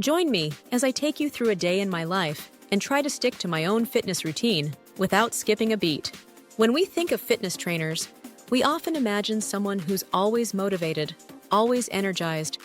Join me as I take you through a day in my life and try to stick to my own fitness routine without skipping a beat. When we think of fitness trainers, we often imagine someone who's always motivated, always energized,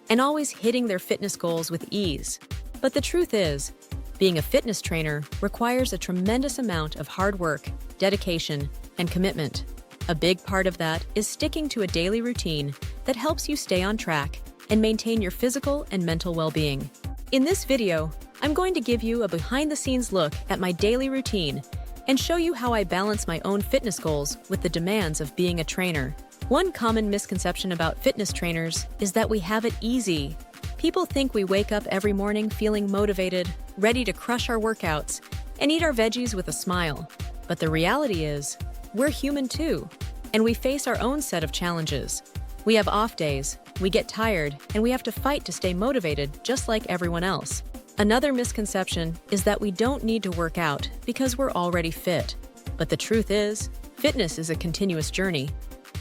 and always hitting their fitness goals with ease. But the truth is, being a fitness trainer requires a tremendous amount of hard work, dedication, and commitment. A big part of that is sticking to a daily routine that helps you stay on track and maintain your physical and mental well-being. In this video, I'm going to give you a behind-the-scenes look at my daily routine and show you how I balance my own fitness goals with the demands of being a trainer. One common misconception about fitness trainers is that we have it easy. People think we wake up every morning feeling motivated, ready to crush our workouts, and eat our veggies with a smile. But the reality is, we're human too, and we face our own set of challenges. We have off days, we get tired, and we have to fight to stay motivated just like everyone else. Another misconception is that we don't need to work out because we're already fit. But the truth is, fitness is a continuous journey,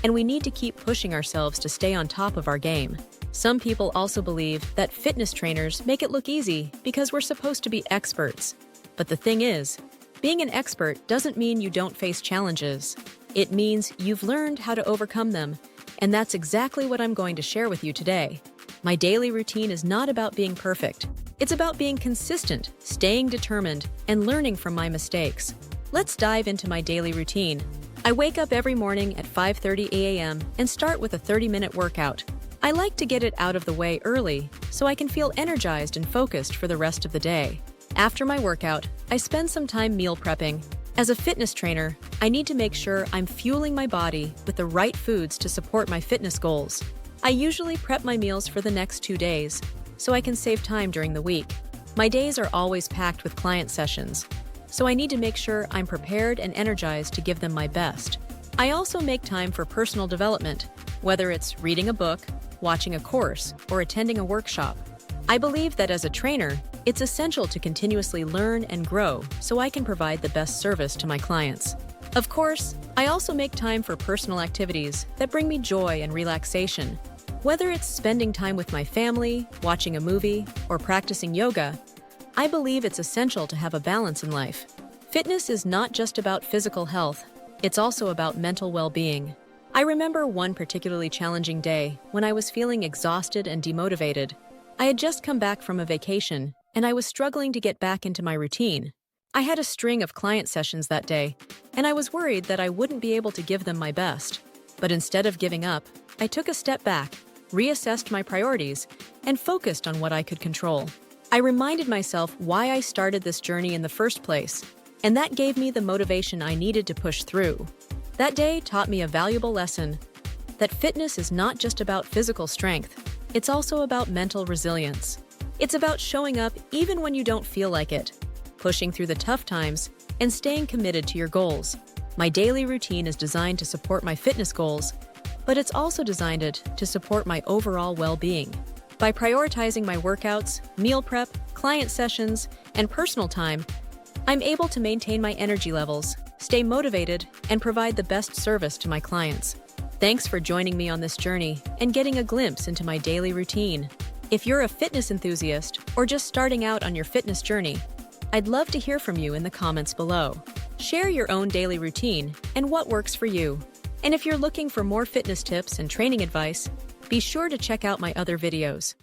and we need to keep pushing ourselves to stay on top of our game. Some people also believe that fitness trainers make it look easy because we're supposed to be experts. But the thing is, being an expert doesn't mean you don't face challenges. It means you've learned how to overcome them, and that's exactly what I'm going to share with you today. My daily routine is not about being perfect. It's about being consistent, staying determined, and learning from my mistakes. Let's dive into my daily routine. I wake up every morning at 5:30 a.m. and start with a 30-minute workout. I like to get it out of the way early so I can feel energized and focused for the rest of the day. After my workout, I spend some time meal prepping. As a fitness trainer, I need to make sure I'm fueling my body with the right foods to support my fitness goals. I usually prep my meals for the next 2 days, so I can save time during the week. My days are always packed with client sessions, so I need to make sure I'm prepared and energized to give them my best. I also make time for personal development, whether it's reading a book, watching a course, or attending a workshop. I believe that as a trainer, it's essential to continuously learn and grow so I can provide the best service to my clients. Of course, I also make time for personal activities that bring me joy and relaxation. Whether it's spending time with my family, watching a movie, or practicing yoga, I believe it's essential to have a balance in life. Fitness is not just about physical health, it's also about mental well-being. I remember one particularly challenging day when I was feeling exhausted and demotivated. I had just come back from a vacation, and I was struggling to get back into my routine. I had a string of client sessions that day, and I was worried that I wouldn't be able to give them my best. But instead of giving up, I took a step back, reassessed my priorities, and focused on what I could control. I reminded myself why I started this journey in the first place, and that gave me the motivation I needed to push through. That day taught me a valuable lesson, that fitness is not just about physical strength, it's also about mental resilience. It's about showing up even when you don't feel like it, pushing through the tough times, and staying committed to your goals. My daily routine is designed to support my fitness goals, but it's also designed to support my overall well-being. By prioritizing my workouts, meal prep, client sessions, and personal time, I'm able to maintain my energy levels, stay motivated, and provide the best service to my clients. Thanks for joining me on this journey and getting a glimpse into my daily routine. If you're a fitness enthusiast or just starting out on your fitness journey, I'd love to hear from you in the comments below. Share your own daily routine and what works for you. And if you're looking for more fitness tips and training advice, be sure to check out my other videos.